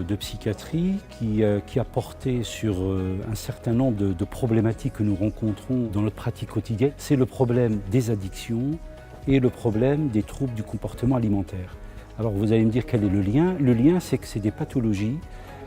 de psychiatrie qui a porté sur un certain nombre de problématiques que nous rencontrons dans notre pratique quotidienne. C'est le problème des addictions et le problème des troubles du comportement alimentaire. Alors vous allez me dire quel est le lien? Le lien, c'est que c'est des pathologies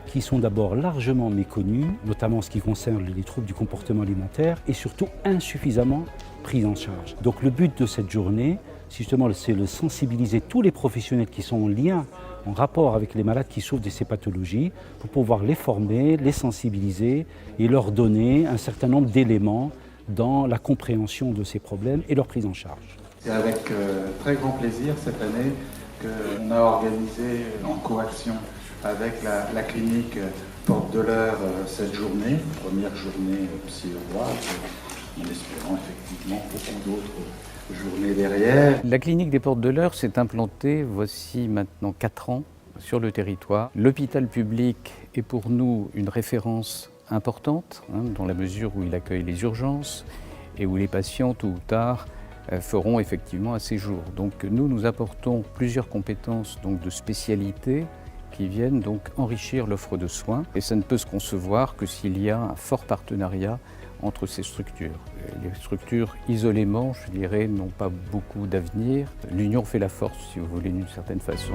qui sont d'abord largement méconnues, notamment en ce qui concerne les troubles du comportement alimentaire, et surtout insuffisamment prises en charge. Donc le but de cette journée, justement, c'est de sensibiliser tous les professionnels qui sont en lien, en rapport avec les malades qui souffrent de ces pathologies, pour pouvoir les former, les sensibiliser et leur donner un certain nombre d'éléments dans la compréhension de ces problèmes et leur prise en charge. C'est avec très grand plaisir cette année qu'on a organisé en coaction avec la clinique Porte de l'Eure cette journée, première journée psy-hongroise, en espérant effectivement beaucoup d'autres journées derrière. La clinique des Portes de l'Eure s'est implantée voici maintenant 4 ans sur le territoire. L'hôpital public est pour nous une référence importante, dans la mesure où il accueille les urgences et où les patients, tôt ou tard, feront effectivement un séjour. Donc nous apportons plusieurs compétences de spécialité qui viennent donc enrichir l'offre de soins. Et ça ne peut se concevoir que s'il y a un fort partenariat entre ces structures. Les structures isolément, je dirais, n'ont pas beaucoup d'avenir. L'union fait la force, si vous voulez, d'une certaine façon.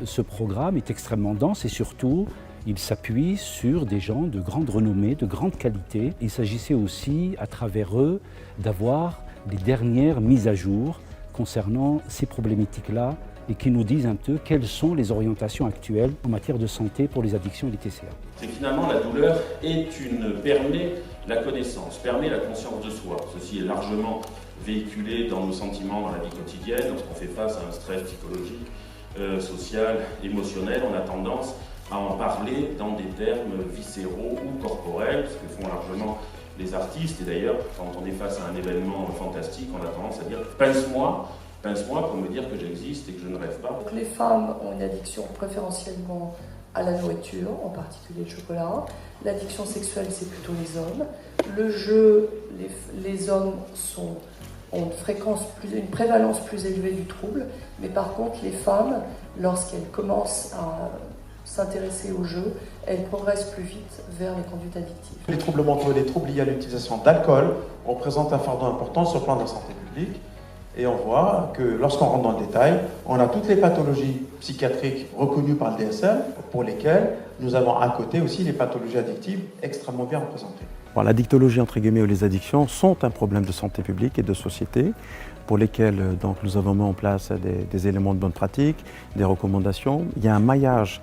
Ce programme est extrêmement dense et surtout, il s'appuie sur des gens de grande renommée, de grande qualité. Il s'agissait aussi, à travers eux, d'avoir les dernières mises à jour concernant ces problématiques-là et qui nous disent un peu quelles sont les orientations actuelles en matière de santé pour les addictions et les TCA. C'est que finalement la douleur permet la connaissance, permet la conscience de soi. Ceci est largement véhiculé dans nos sentiments, dans la vie quotidienne. Lorsqu'on fait face à un stress psychologique, social, émotionnel, on a tendance à en parler dans des termes viscéraux ou corporels, ce que font largement les artistes. Et d'ailleurs, quand on est face à un événement fantastique, on a tendance à dire « pince-moi pour me dire que j'existe et que je ne rêve pas ». Donc les femmes ont une addiction préférentiellement à la nourriture, en particulier le chocolat. L'addiction sexuelle, c'est plutôt les hommes. Le jeu, les hommes ont une prévalence plus élevée du trouble, mais par contre les femmes, lorsqu'elles commencent à s'intéresser au jeu, elles progressent plus vite vers les conduites addictives. Les troubles mentaux et les troubles liés à l'utilisation d'alcool représentent un fardeau important sur le plan de la santé publique. Et on voit que lorsqu'on rentre dans le détail, on a toutes les pathologies psychiatriques reconnues par le DSM, pour lesquelles nous avons à côté aussi les pathologies addictives extrêmement bien représentées. La dictologie, entre guillemets, ou les addictions sont un problème de santé publique et de société pour lesquels nous avons mis en place des éléments de bonne pratique, des recommandations. Il y a un maillage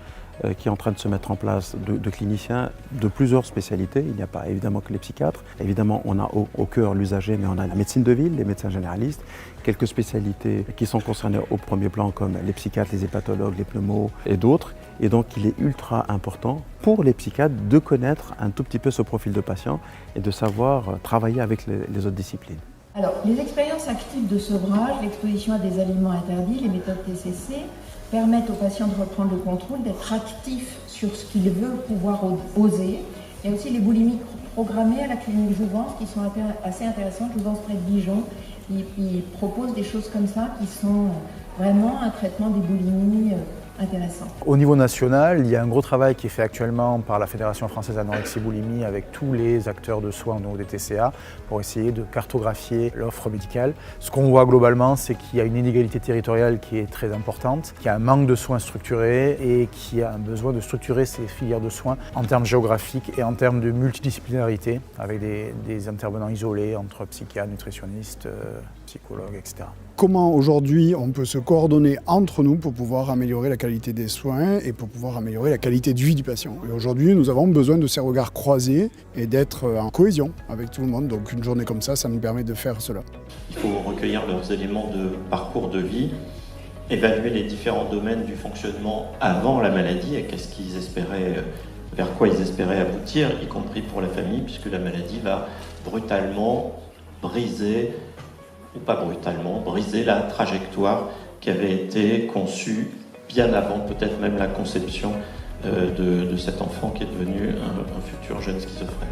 qui est en train de se mettre en place de cliniciens de plusieurs spécialités. Il n'y a pas évidemment que les psychiatres. Évidemment, on a au cœur l'usager, mais on a la médecine de ville, les médecins généralistes, quelques spécialités qui sont concernées au premier plan comme les psychiatres, les hépatologues, les pneumos et d'autres. Et donc, il est ultra important pour les psychiatres de connaître un tout petit peu ce profil de patient et de savoir travailler avec les autres disciplines. Alors, les expériences actives de sevrage, l'exposition à des aliments interdits, les méthodes TCC, permettent aux patients de reprendre le contrôle, d'être actifs sur ce qu'ils veulent pouvoir oser. Il y a aussi les boulimiques programmées à la clinique Jouvence qui sont assez intéressantes. Jouvence près de Dijon, ils proposent des choses comme ça qui sont vraiment un traitement des boulimies intéressant. Au niveau national, il y a un gros travail qui est fait actuellement par la Fédération française anorexie-boulimie avec tous les acteurs de soins au niveau des TCA pour essayer de cartographier l'offre médicale. Ce qu'on voit globalement, c'est qu'il y a une inégalité territoriale qui est très importante, qu'il y a un manque de soins structurés et qu'il y a un besoin de structurer ces filières de soins en termes géographiques et en termes de multidisciplinarité avec des intervenants isolés entre psychiatres, nutritionnistes, psychologues, etc. Comment aujourd'hui on peut se coordonner entre nous pour pouvoir améliorer la qualité des soins et pour pouvoir améliorer la qualité de vie du patient. Et aujourd'hui, nous avons besoin de ces regards croisés et d'être en cohésion avec tout le monde. Donc une journée comme ça nous permet de faire cela. Il faut recueillir leurs éléments de parcours de vie, évaluer les différents domaines du fonctionnement avant la maladie et qu'est-ce qu'ils espéraient, vers quoi ils espéraient aboutir, y compris pour la famille, puisque la maladie va brutalement briser, ou pas brutalement, briser la trajectoire qui avait été conçue bien avant peut-être même la conception de cet enfant qui est devenu un futur jeune schizophrène.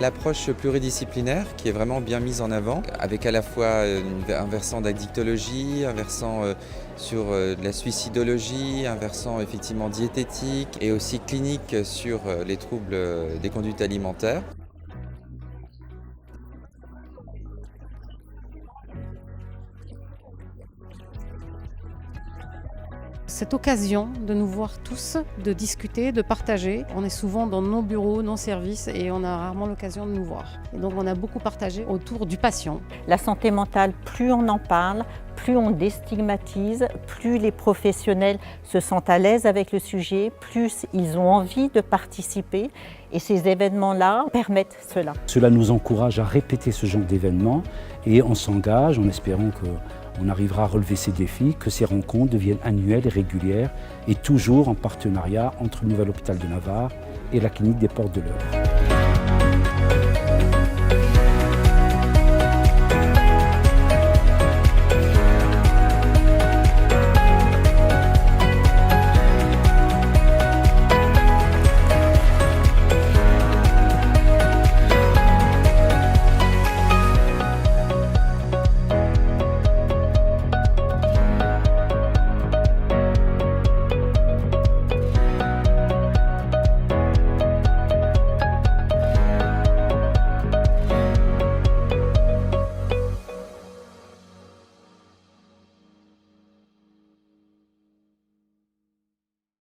L'approche pluridisciplinaire qui est vraiment bien mise en avant, avec à la fois un versant d'addictologie, un versant sur de la suicidologie, un versant effectivement diététique et aussi clinique sur les troubles des conduites alimentaires. Cette occasion de nous voir tous, de discuter, de partager. On est souvent dans nos bureaux, nos services et on a rarement l'occasion de nous voir. Et donc on a beaucoup partagé autour du patient. La santé mentale, plus on en parle, plus on déstigmatise, plus les professionnels se sentent à l'aise avec le sujet, plus ils ont envie de participer. Et ces événements-là permettent cela. Cela nous encourage à répéter ce genre d'événements et on s'engage en espérant qu'on arrivera à relever ces défis, que ces rencontres deviennent annuelles et régulières et toujours en partenariat entre le Nouvel Hôpital de Navarre et la clinique des Portes de l'Eure.